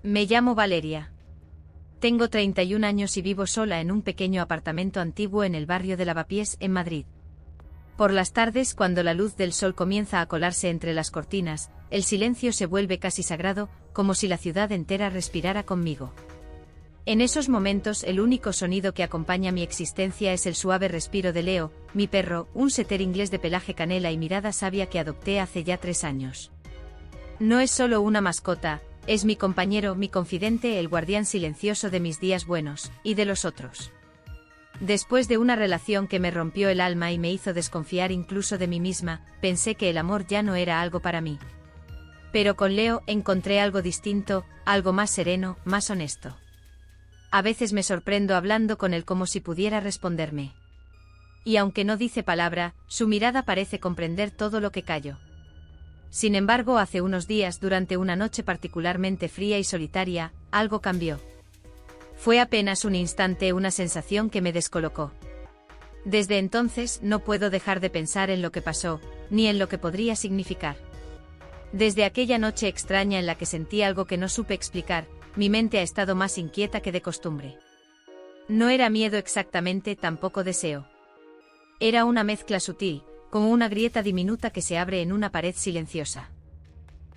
Me llamo Valeria. Tengo 31 años y vivo sola en un pequeño apartamento antiguo en el barrio de Lavapiés, en Madrid. Por las tardes, cuando la luz del sol comienza a colarse entre las cortinas, el silencio se vuelve casi sagrado, como si la ciudad entera respirara conmigo. En esos momentos, el único sonido que acompaña mi existencia es el suave respiro de Leo, mi perro, un setter inglés de pelaje canela y mirada sabia que adopté hace ya 3 años. No es solo una mascota, es mi compañero, mi confidente, el guardián silencioso de mis días buenos, y de los otros. Después de una relación que me rompió el alma y me hizo desconfiar incluso de mí misma, pensé que el amor ya no era algo para mí. Pero con Leo encontré algo distinto, algo más sereno, más honesto. A veces me sorprendo hablando con él como si pudiera responderme. Y aunque no dice palabra, su mirada parece comprender todo lo que callo. Sin embargo, hace unos días, durante una noche particularmente fría y solitaria, algo cambió. Fue apenas un instante, una sensación que me descolocó. Desde entonces no puedo dejar de pensar en lo que pasó, ni en lo que podría significar. Desde aquella noche extraña en la que sentí algo que no supe explicar, mi mente ha estado más inquieta que de costumbre. No era miedo exactamente, tampoco deseo. Era una mezcla sutil, como una grieta diminuta que se abre en una pared silenciosa.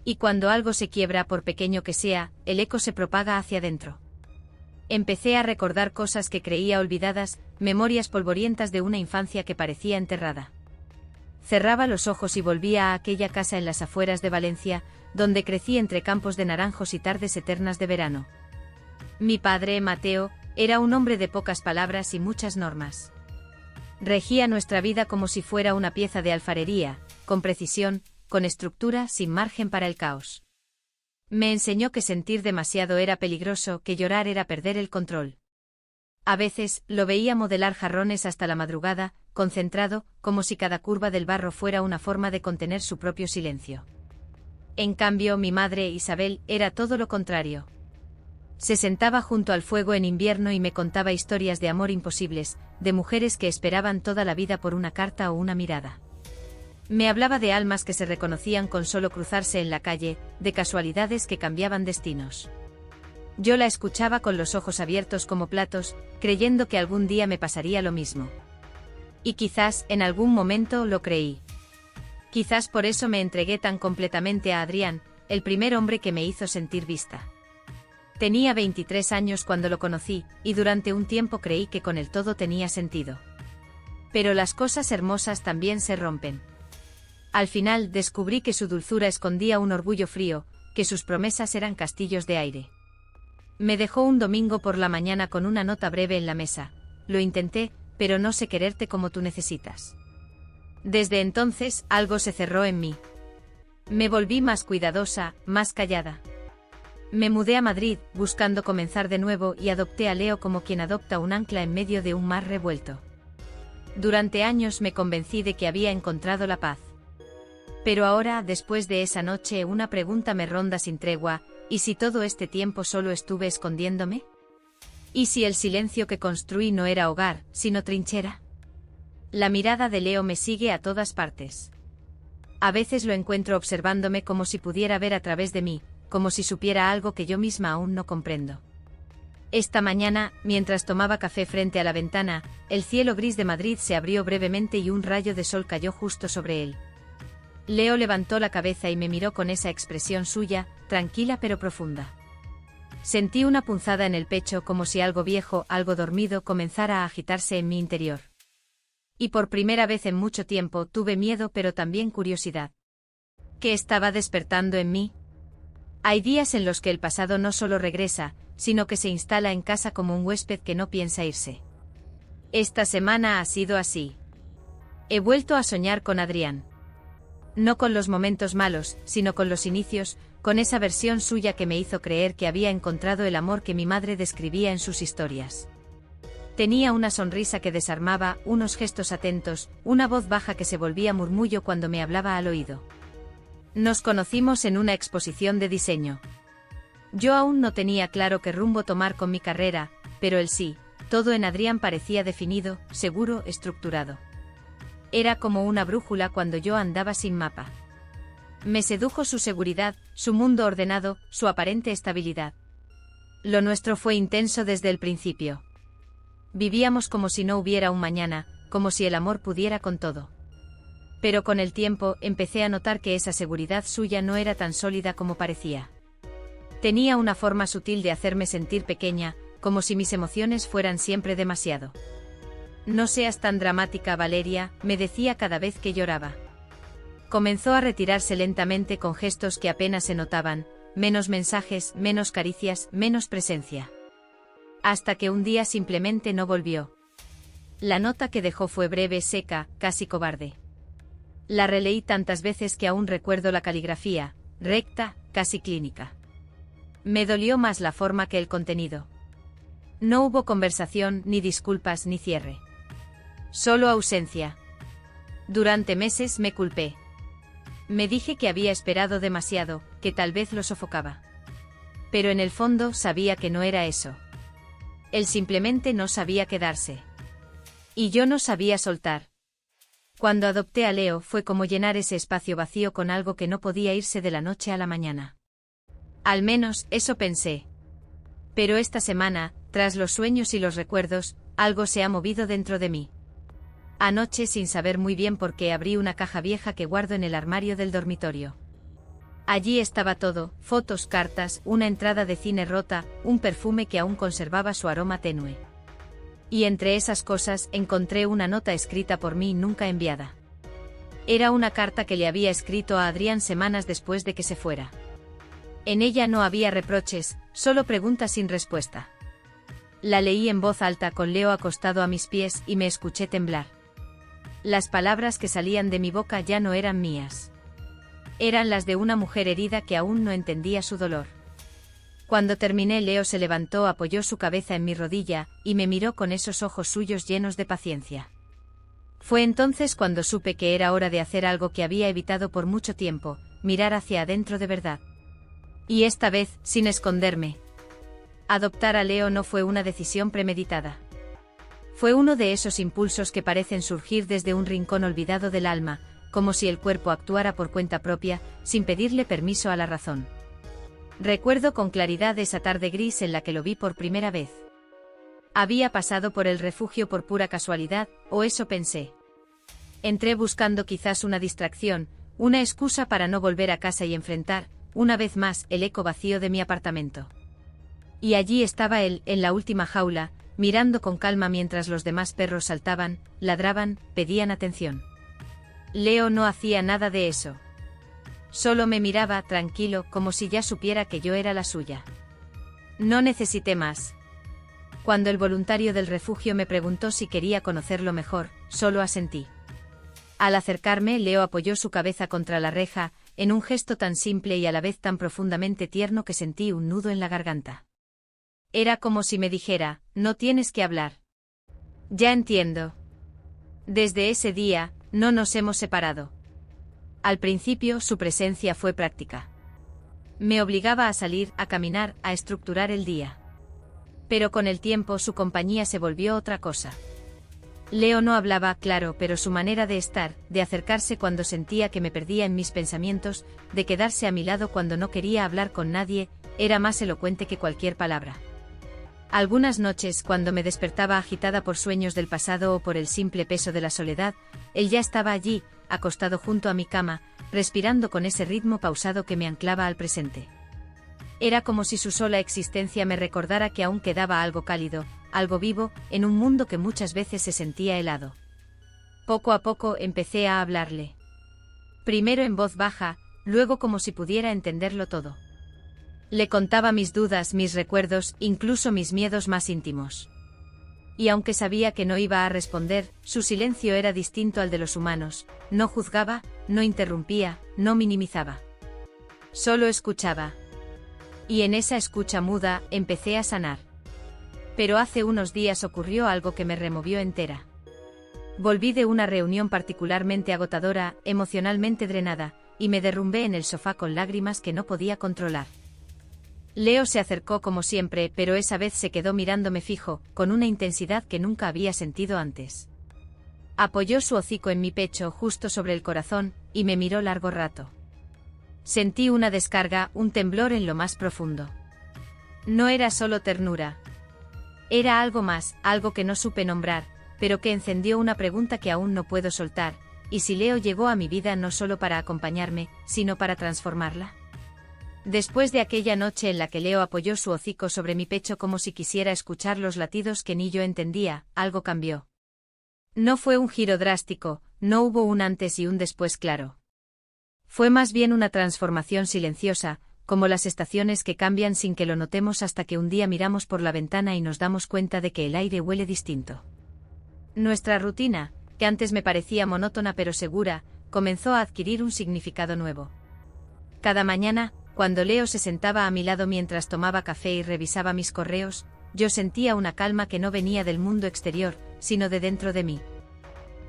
Y cuando algo se quiebra, por pequeño que sea, el eco se propaga hacia dentro. Empecé a recordar cosas que creía olvidadas, memorias polvorientas de una infancia que parecía enterrada. Cerraba los ojos y volvía a aquella casa en las afueras de Valencia, donde crecí entre campos de naranjos y tardes eternas de verano. Mi padre, Mateo, era un hombre de pocas palabras y muchas normas. Regía nuestra vida como si fuera una pieza de alfarería, con precisión, con estructura, sin margen para el caos. Me enseñó que sentir demasiado era peligroso, que llorar era perder el control. A veces, lo veía modelar jarrones hasta la madrugada, concentrado, como si cada curva del barro fuera una forma de contener su propio silencio. En cambio, mi madre, Isabel, era todo lo contrario. Se sentaba junto al fuego en invierno y me contaba historias de amor imposibles, de mujeres que esperaban toda la vida por una carta o una mirada. Me hablaba de almas que se reconocían con solo cruzarse en la calle, de casualidades que cambiaban destinos. Yo la escuchaba con los ojos abiertos como platos, creyendo que algún día me pasaría lo mismo. Y quizás, en algún momento, lo creí. Quizás por eso me entregué tan completamente a Adrián, el primer hombre que me hizo sentir vista. Tenía 23 años cuando lo conocí, y durante un tiempo creí que con él todo tenía sentido. Pero las cosas hermosas también se rompen. Al final descubrí que su dulzura escondía un orgullo frío, que sus promesas eran castillos de aire. Me dejó un domingo por la mañana con una nota breve en la mesa: lo intenté, pero no sé quererte como tú necesitas. Desde entonces, algo se cerró en mí. Me volví más cuidadosa, más callada. Me mudé a Madrid, buscando comenzar de nuevo, y adopté a Leo como quien adopta un ancla en medio de un mar revuelto. Durante años me convencí de que había encontrado la paz. Pero ahora, después de esa noche, una pregunta me ronda sin tregua: ¿y si todo este tiempo solo estuve escondiéndome? ¿Y si el silencio que construí no era hogar, sino trinchera? La mirada de Leo me sigue a todas partes. A veces lo encuentro observándome como si pudiera ver a través de mí, como si supiera algo que yo misma aún no comprendo. Esta mañana, mientras tomaba café frente a la ventana, el cielo gris de Madrid se abrió brevemente y un rayo de sol cayó justo sobre él. Leo levantó la cabeza y me miró con esa expresión suya, tranquila pero profunda. Sentí una punzada en el pecho, como si algo viejo, algo dormido, comenzara a agitarse en mi interior. Y por primera vez en mucho tiempo tuve miedo, pero también curiosidad. ¿Qué estaba despertando en mí? Hay días en los que el pasado no solo regresa, sino que se instala en casa como un huésped que no piensa irse. Esta semana ha sido así. He vuelto a soñar con Adrián. No con los momentos malos, sino con los inicios, con esa versión suya que me hizo creer que había encontrado el amor que mi madre describía en sus historias. Tenía una sonrisa que desarmaba, unos gestos atentos, una voz baja que se volvía murmullo cuando me hablaba al oído. Nos conocimos en una exposición de diseño. Yo aún no tenía claro qué rumbo tomar con mi carrera, pero él sí. Todo en Adrián parecía definido, seguro, estructurado. Era como una brújula cuando yo andaba sin mapa. Me sedujo su seguridad, su mundo ordenado, su aparente estabilidad. Lo nuestro fue intenso desde el principio. Vivíamos como si no hubiera un mañana, como si el amor pudiera con todo. Pero con el tiempo empecé a notar que esa seguridad suya no era tan sólida como parecía. Tenía una forma sutil de hacerme sentir pequeña, como si mis emociones fueran siempre demasiado. No seas tan dramática, Valeria, me decía cada vez que lloraba. Comenzó a retirarse lentamente con gestos que apenas se notaban, menos mensajes, menos caricias, menos presencia. Hasta que un día simplemente no volvió. La nota que dejó fue breve, seca, casi cobarde. La releí tantas veces que aún recuerdo la caligrafía, recta, casi clínica. Me dolió más la forma que el contenido. No hubo conversación, ni disculpas, ni cierre. Solo ausencia. Durante meses me culpé. Me dije que había esperado demasiado, que tal vez lo sofocaba. Pero en el fondo sabía que no era eso. Él simplemente no sabía quedarse. Y yo no sabía soltar. Cuando adopté a Leo fue como llenar ese espacio vacío con algo que no podía irse de la noche a la mañana. Al menos, eso pensé. Pero esta semana, tras los sueños y los recuerdos, algo se ha movido dentro de mí. Anoche, sin saber muy bien por qué, abrí una caja vieja que guardo en el armario del dormitorio. Allí estaba todo, fotos, cartas, una entrada de cine rota, un perfume que aún conservaba su aroma tenue. Y entre esas cosas encontré una nota escrita por mí nunca enviada. Era una carta que le había escrito a Adrián semanas después de que se fuera. En ella no había reproches, solo preguntas sin respuesta. La leí en voz alta con Leo acostado a mis pies y me escuché temblar. Las palabras que salían de mi boca ya no eran mías. Eran las de una mujer herida que aún no entendía su dolor. Cuando terminé, Leo se levantó, apoyó su cabeza en mi rodilla, y me miró con esos ojos suyos llenos de paciencia. Fue entonces cuando supe que era hora de hacer algo que había evitado por mucho tiempo, mirar hacia adentro de verdad. Y esta vez, sin esconderme. Adoptar a Leo no fue una decisión premeditada. Fue uno de esos impulsos que parecen surgir desde un rincón olvidado del alma, como si el cuerpo actuara por cuenta propia, sin pedirle permiso a la razón. Recuerdo con claridad esa tarde gris en la que lo vi por primera vez. Había pasado por el refugio por pura casualidad, o eso pensé. Entré buscando quizás una distracción, una excusa para no volver a casa y enfrentar, una vez más, el eco vacío de mi apartamento. Y allí estaba él, en la última jaula, mirando con calma mientras los demás perros saltaban, ladraban, pedían atención. Leo no hacía nada de eso. Solo me miraba, tranquilo, como si ya supiera que yo era la suya. No necesité más. Cuando el voluntario del refugio me preguntó si quería conocerlo mejor, solo asentí. Al acercarme, Leo apoyó su cabeza contra la reja, en un gesto tan simple y a la vez tan profundamente tierno que sentí un nudo en la garganta. Era como si me dijera, no tienes que hablar. Ya entiendo. Desde ese día, no nos hemos separado. Al principio su presencia fue práctica. Me obligaba a salir, a caminar, a estructurar el día. Pero con el tiempo su compañía se volvió otra cosa. Leo no hablaba, claro, pero su manera de estar, de acercarse cuando sentía que me perdía en mis pensamientos, de quedarse a mi lado cuando no quería hablar con nadie, era más elocuente que cualquier palabra. Algunas noches, cuando me despertaba agitada por sueños del pasado o por el simple peso de la soledad, él ya estaba allí, acostado junto a mi cama, respirando con ese ritmo pausado que me anclaba al presente. Era como si su sola existencia me recordara que aún quedaba algo cálido, algo vivo, en un mundo que muchas veces se sentía helado. Poco a poco empecé a hablarle. Primero en voz baja, luego como si pudiera entenderlo todo. Le contaba mis dudas, mis recuerdos, incluso mis miedos más íntimos. Y aunque sabía que no iba a responder, su silencio era distinto al de los humanos, no juzgaba, no interrumpía, no minimizaba. Solo escuchaba. Y en esa escucha muda, empecé a sanar. Pero hace unos días ocurrió algo que me removió entera. Volví de una reunión particularmente agotadora, emocionalmente drenada, y me derrumbé en el sofá con lágrimas que no podía controlar. Leo se acercó como siempre, pero esa vez se quedó mirándome fijo, con una intensidad que nunca había sentido antes. Apoyó su hocico en mi pecho justo sobre el corazón, y me miró largo rato. Sentí una descarga, un temblor en lo más profundo. No era solo ternura. Era algo más, algo que no supe nombrar, pero que encendió una pregunta que aún no puedo soltar: ¿y si Leo llegó a mi vida no solo para acompañarme, sino para transformarla? Después de aquella noche en la que Leo apoyó su hocico sobre mi pecho como si quisiera escuchar los latidos que ni yo entendía, algo cambió. No fue un giro drástico, no hubo un antes y un después claro. Fue más bien una transformación silenciosa, como las estaciones que cambian sin que lo notemos hasta que un día miramos por la ventana y nos damos cuenta de que el aire huele distinto. Nuestra rutina, que antes me parecía monótona pero segura, comenzó a adquirir un significado nuevo. Cada mañana, cuando Leo se sentaba a mi lado mientras tomaba café y revisaba mis correos, yo sentía una calma que no venía del mundo exterior, sino de dentro de mí.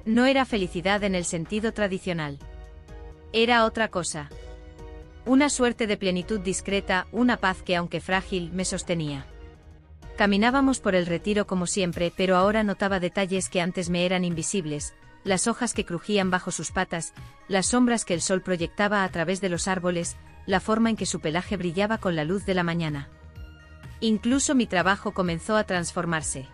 No era felicidad en el sentido tradicional. Era otra cosa. Una suerte de plenitud discreta, una paz que, aunque frágil, me sostenía. Caminábamos por el retiro como siempre, pero ahora notaba detalles que antes me eran invisibles: las hojas que crujían bajo sus patas, las sombras que el sol proyectaba a través de los árboles, la forma en que su pelaje brillaba con la luz de la mañana. Incluso mi trabajo comenzó a transformarse.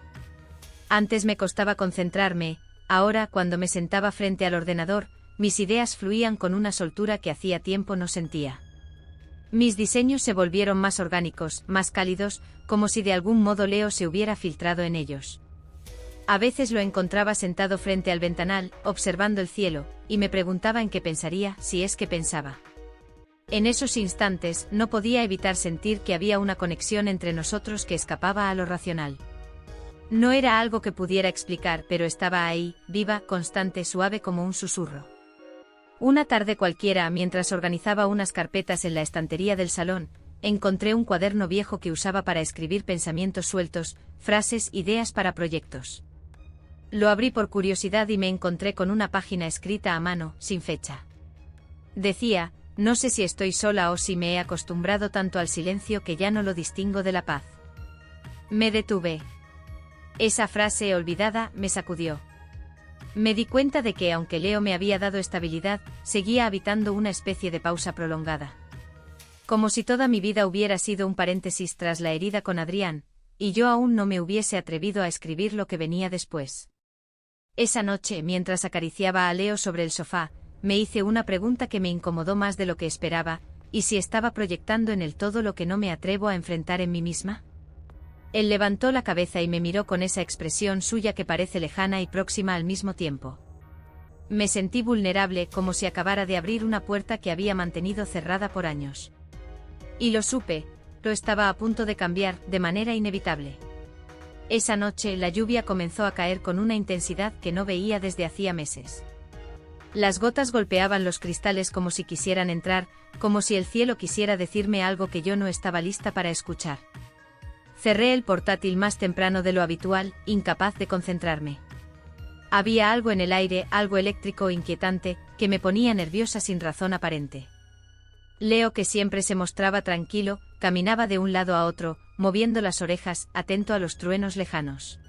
Antes me costaba concentrarme, ahora, cuando me sentaba frente al ordenador, mis ideas fluían con una soltura que hacía tiempo no sentía. Mis diseños se volvieron más orgánicos, más cálidos, como si de algún modo Leo se hubiera filtrado en ellos. A veces lo encontraba sentado frente al ventanal, observando el cielo, y me preguntaba en qué pensaría, si es que pensaba. En esos instantes, no podía evitar sentir que había una conexión entre nosotros que escapaba a lo racional. No era algo que pudiera explicar, pero estaba ahí, viva, constante, suave como un susurro. Una tarde cualquiera, mientras organizaba unas carpetas en la estantería del salón, encontré un cuaderno viejo que usaba para escribir pensamientos sueltos, frases, ideas para proyectos. Lo abrí por curiosidad y me encontré con una página escrita a mano, sin fecha. Decía: no sé si estoy sola o si me he acostumbrado tanto al silencio que ya no lo distingo de la paz. Me detuve. Esa frase olvidada me sacudió. Me di cuenta de que, aunque Leo me había dado estabilidad, seguía habitando una especie de pausa prolongada. Como si toda mi vida hubiera sido un paréntesis tras la herida con Adrián, y yo aún no me hubiese atrevido a escribir lo que venía después. Esa noche, mientras acariciaba a Leo sobre el sofá, me hice una pregunta que me incomodó más de lo que esperaba: ¿y si estaba proyectando en él todo lo que no me atrevo a enfrentar en mí misma? Él levantó la cabeza y me miró con esa expresión suya que parece lejana y próxima al mismo tiempo. Me sentí vulnerable, como si acabara de abrir una puerta que había mantenido cerrada por años. Y lo supe, lo estaba a punto de cambiar, de manera inevitable. Esa noche la lluvia comenzó a caer con una intensidad que no veía desde hacía meses. Las gotas golpeaban los cristales como si quisieran entrar, como si el cielo quisiera decirme algo que yo no estaba lista para escuchar. Cerré el portátil más temprano de lo habitual, incapaz de concentrarme. Había algo en el aire, algo eléctrico inquietante, que me ponía nerviosa sin razón aparente. Leo, que siempre se mostraba tranquilo, caminaba de un lado a otro, moviendo las orejas, atento a los truenos lejanos.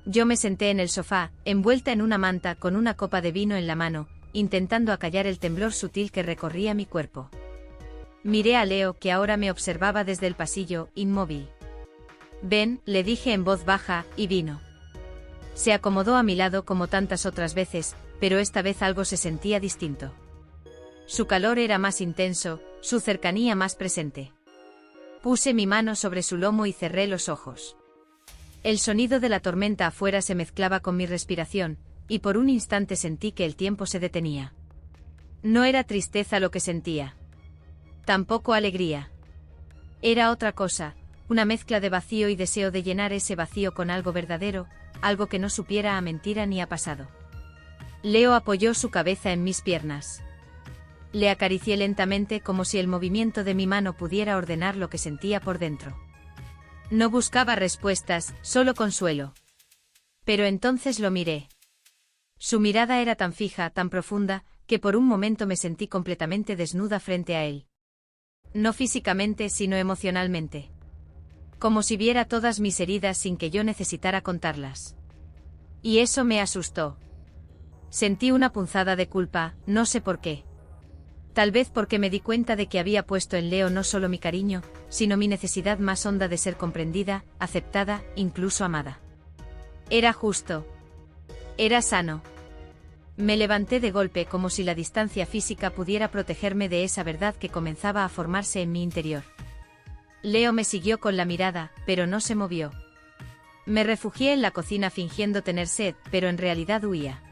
Yo me senté en el sofá, envuelta en una manta, con una copa de vino en la mano, intentando acallar el temblor sutil que recorría mi cuerpo. Miré a Leo, que ahora me observaba desde el pasillo, inmóvil. «Ven», le dije en voz baja, y vino. Se acomodó a mi lado como tantas otras veces, pero esta vez algo se sentía distinto. Su calor era más intenso, su cercanía más presente. Puse mi mano sobre su lomo y cerré los ojos. El sonido de la tormenta afuera se mezclaba con mi respiración, y por un instante sentí que el tiempo se detenía. No era tristeza lo que sentía. Tampoco alegría. Era otra cosa, una mezcla de vacío y deseo de llenar ese vacío con algo verdadero, algo que no supiera a mentira ni a pasado. Leo apoyó su cabeza en mis piernas. Le acaricié lentamente, como si el movimiento de mi mano pudiera ordenar lo que sentía por dentro. No buscaba respuestas, solo consuelo. Pero entonces lo miré. Su mirada era tan fija, tan profunda, que por un momento me sentí completamente desnuda frente a él. No físicamente, sino emocionalmente. Como si viera todas mis heridas sin que yo necesitara contarlas. Y eso me asustó. Sentí una punzada de culpa, no sé por qué. Tal vez porque me di cuenta de que había puesto en Leo no solo mi cariño, sino mi necesidad más honda de ser comprendida, aceptada, incluso amada. Era justo. Era sano. Me levanté de golpe como si la distancia física pudiera protegerme de esa verdad que comenzaba a formarse en mi interior. Leo me siguió con la mirada, pero no se movió. Me refugié en la cocina fingiendo tener sed, pero en realidad huía.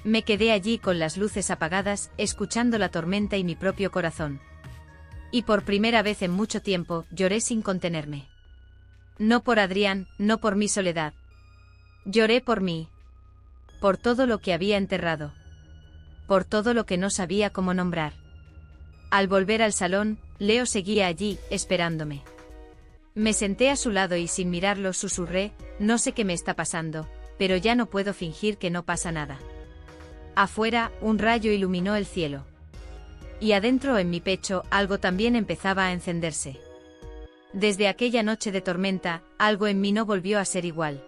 Me quedé allí con las luces apagadas, escuchando la tormenta y mi propio corazón. Y por primera vez en mucho tiempo, lloré sin contenerme. No por Adrián, no por mi soledad. Lloré por mí. Por todo lo que había enterrado. Por todo lo que no sabía cómo nombrar. Al volver al salón, Leo seguía allí, esperándome. Me senté a su lado y sin mirarlo susurré, no sé qué me está pasando, pero ya no puedo fingir que no pasa nada. Afuera, un rayo iluminó el cielo. Y adentro en mi pecho, algo también empezaba a encenderse. Desde aquella noche de tormenta, algo en mí no volvió a ser igual.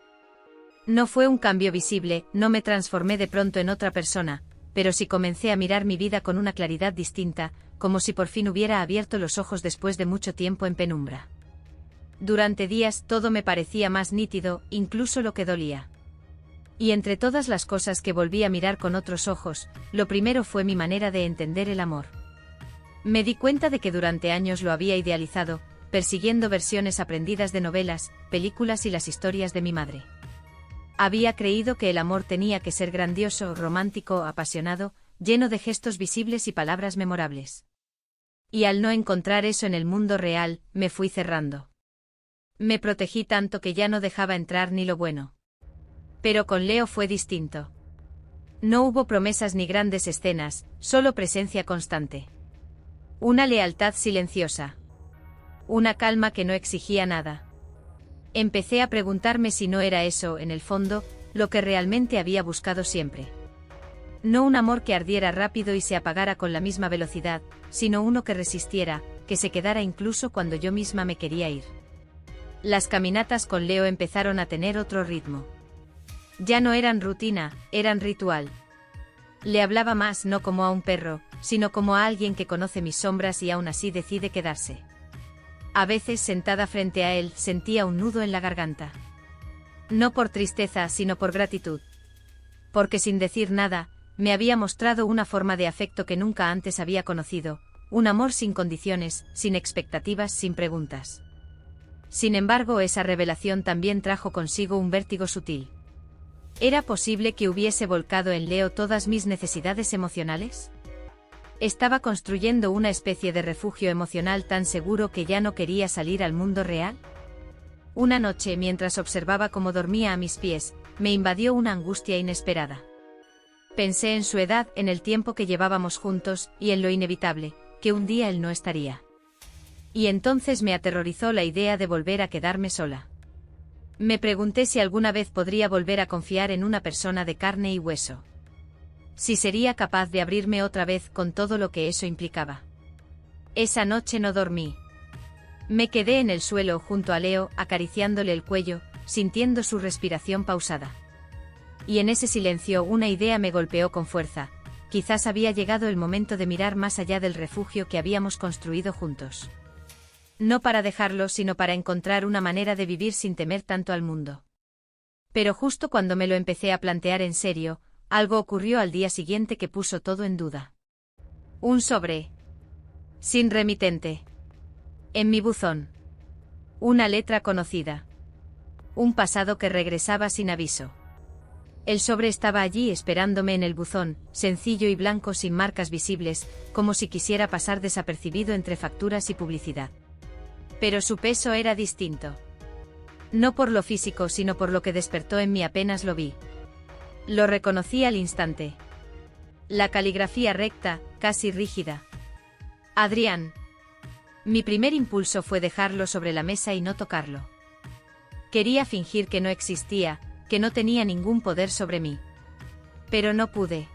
No fue un cambio visible, no me transformé de pronto en otra persona, pero sí comencé a mirar mi vida con una claridad distinta, como si por fin hubiera abierto los ojos después de mucho tiempo en penumbra. Durante días todo me parecía más nítido, incluso lo que dolía. Y entre todas las cosas que volví a mirar con otros ojos, lo primero fue mi manera de entender el amor. Me di cuenta de que durante años lo había idealizado, persiguiendo versiones aprendidas de novelas, películas y las historias de mi madre. Había creído que el amor tenía que ser grandioso, romántico, apasionado, lleno de gestos visibles y palabras memorables. Y al no encontrar eso en el mundo real, me fui cerrando. Me protegí tanto que ya no dejaba entrar ni lo bueno. Pero con Leo fue distinto. No hubo promesas ni grandes escenas, solo presencia constante. Una lealtad silenciosa. Una calma que no exigía nada. Empecé a preguntarme si no era eso, en el fondo, lo que realmente había buscado siempre. No un amor que ardiera rápido y se apagara con la misma velocidad, sino uno que resistiera, que se quedara incluso cuando yo misma me quería ir. Las caminatas con Leo empezaron a tener otro ritmo. Ya no eran rutina, eran ritual. Le hablaba más no como a un perro, sino como a alguien que conoce mis sombras y aún así decide quedarse. A veces sentada frente a él sentía un nudo en la garganta. No por tristeza sino por gratitud. Porque sin decir nada, me había mostrado una forma de afecto que nunca antes había conocido, un amor sin condiciones, sin expectativas, sin preguntas. Sin embargo, esa revelación también trajo consigo un vértigo sutil. ¿Era posible que hubiese volcado en Leo todas mis necesidades emocionales? Estaba construyendo una especie de refugio emocional tan seguro que ya no quería salir al mundo real. Una noche, mientras observaba cómo dormía a mis pies, me invadió una angustia inesperada. Pensé en su edad, en el tiempo que llevábamos juntos, y en lo inevitable, que un día él no estaría. Y entonces me aterrorizó la idea de volver a quedarme sola. Me pregunté si alguna vez podría volver a confiar en una persona de carne y hueso. Si sería capaz de abrirme otra vez con todo lo que eso implicaba. Esa noche no dormí. Me quedé en el suelo junto a Leo, acariciándole el cuello, sintiendo su respiración pausada. Y en ese silencio una idea me golpeó con fuerza. Quizás había llegado el momento de mirar más allá del refugio que habíamos construido juntos. No para dejarlo, sino para encontrar una manera de vivir sin temer tanto al mundo. Pero justo cuando me lo empecé a plantear en serio, algo ocurrió al día siguiente que puso todo en duda. Un sobre. Sin remitente. En mi buzón. Una letra conocida. Un pasado que regresaba sin aviso. El sobre estaba allí esperándome en el buzón, sencillo y blanco sin marcas visibles, como si quisiera pasar desapercibido entre facturas y publicidad. Pero su peso era distinto. No por lo físico sino por lo que despertó en mí apenas lo vi. Lo reconocí al instante. La caligrafía recta, casi rígida. Adrián. Mi primer impulso fue dejarlo sobre la mesa y no tocarlo. Quería fingir que no existía, que no tenía ningún poder sobre mí. Pero no pude.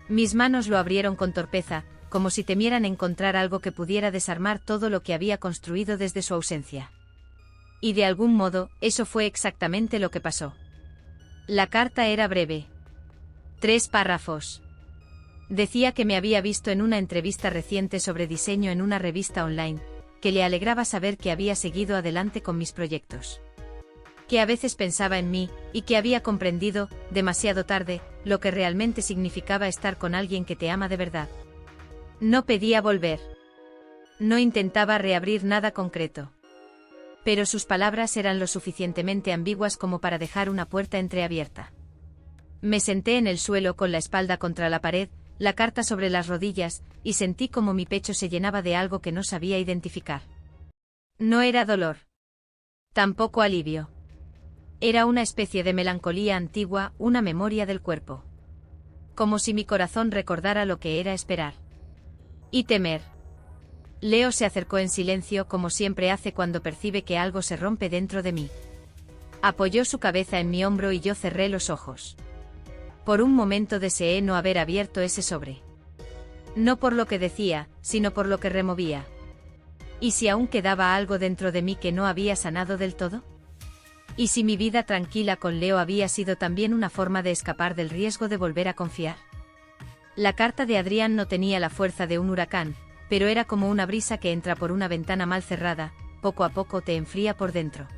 Mis manos lo abrieron con torpeza, como si temieran encontrar algo que pudiera desarmar todo lo que había construido desde su ausencia. Y de algún modo, eso fue exactamente lo que pasó. La carta era breve. 3 párrafos. Decía que me había visto en una entrevista reciente sobre diseño en una revista online, que le alegraba saber que había seguido adelante con mis proyectos. Que a veces pensaba en mí, y que había comprendido, demasiado tarde, lo que realmente significaba estar con alguien que te ama de verdad. No pedía volver. No intentaba reabrir nada concreto. Pero sus palabras eran lo suficientemente ambiguas como para dejar una puerta entreabierta. Me senté en el suelo con la espalda contra la pared, la carta sobre las rodillas, y sentí como mi pecho se llenaba de algo que no sabía identificar. No era dolor. Tampoco alivio. Era una especie de melancolía antigua, una memoria del cuerpo. Como si mi corazón recordara lo que era esperar. Y temer. Leo se acercó en silencio como siempre hace cuando percibe que algo se rompe dentro de mí. Apoyó su cabeza en mi hombro y yo cerré los ojos. Por un momento deseé no haber abierto ese sobre. No por lo que decía, sino por lo que removía. ¿Y si aún quedaba algo dentro de mí que no había sanado del todo? ¿Y si mi vida tranquila con Leo había sido también una forma de escapar del riesgo de volver a confiar? La carta de Adrián no tenía la fuerza de un huracán, pero era como una brisa que entra por una ventana mal cerrada, poco a poco te enfría por dentro.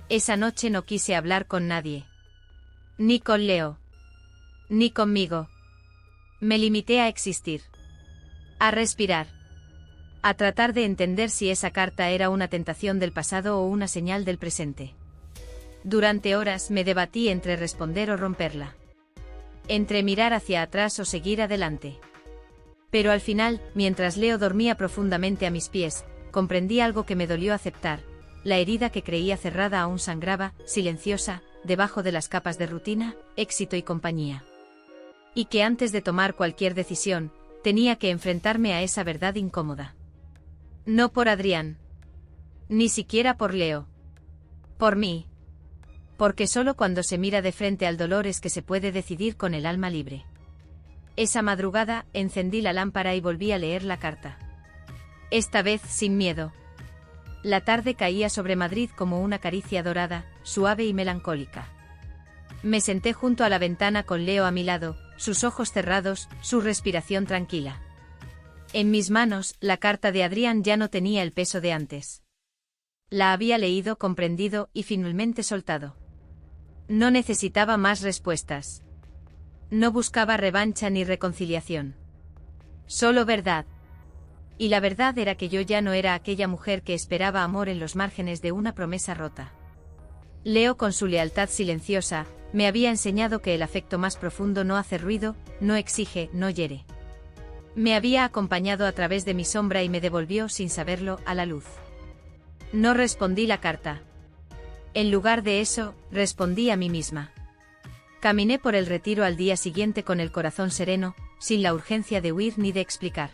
Esa noche no quise hablar con nadie. Ni con Leo. Ni conmigo. Me limité a existir. A respirar. A tratar de entender si esa carta era una tentación del pasado o una señal del presente. Durante horas me debatí entre responder o romperla. Entre mirar hacia atrás o seguir adelante. Pero al final, mientras Leo dormía profundamente a mis pies, comprendí algo que me dolió aceptar. La herida que creía cerrada aún sangraba, silenciosa, debajo de las capas de rutina, éxito y compañía. Y que antes de tomar cualquier decisión, tenía que enfrentarme a esa verdad incómoda. No por Adrián. Ni siquiera por Leo. Por mí. Porque solo cuando se mira de frente al dolor es que se puede decidir con el alma libre. Esa madrugada, encendí la lámpara y volví a leer la carta. Esta vez sin miedo. La tarde caía sobre Madrid como una caricia dorada, suave y melancólica. Me senté junto a la ventana con Leo a mi lado, sus ojos cerrados, su respiración tranquila. En mis manos, la carta de Adrián ya no tenía el peso de antes. La había leído, comprendido y finalmente soltado. No necesitaba más respuestas. No buscaba revancha ni reconciliación. Solo verdad. Y la verdad era que yo ya no era aquella mujer que esperaba amor en los márgenes de una promesa rota. Leo, con su lealtad silenciosa, me había enseñado que el afecto más profundo no hace ruido, no exige, no hiere. Me había acompañado a través de mi sombra y me devolvió, sin saberlo, a la luz. No respondí la carta. En lugar de eso, respondí a mí misma. Caminé por el Retiro al día siguiente con el corazón sereno, sin la urgencia de huir ni de explicar.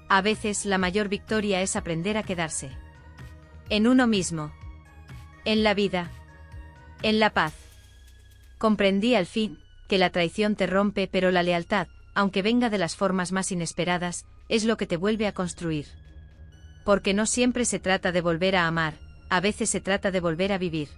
A veces la mayor victoria es aprender a quedarse. En uno mismo. En la vida. En la paz. Comprendí al fin, que la traición te rompe, pero la lealtad, aunque venga de las formas más inesperadas, es lo que te vuelve a construir. Porque no siempre se trata de volver a amar, a veces se trata de volver a vivir.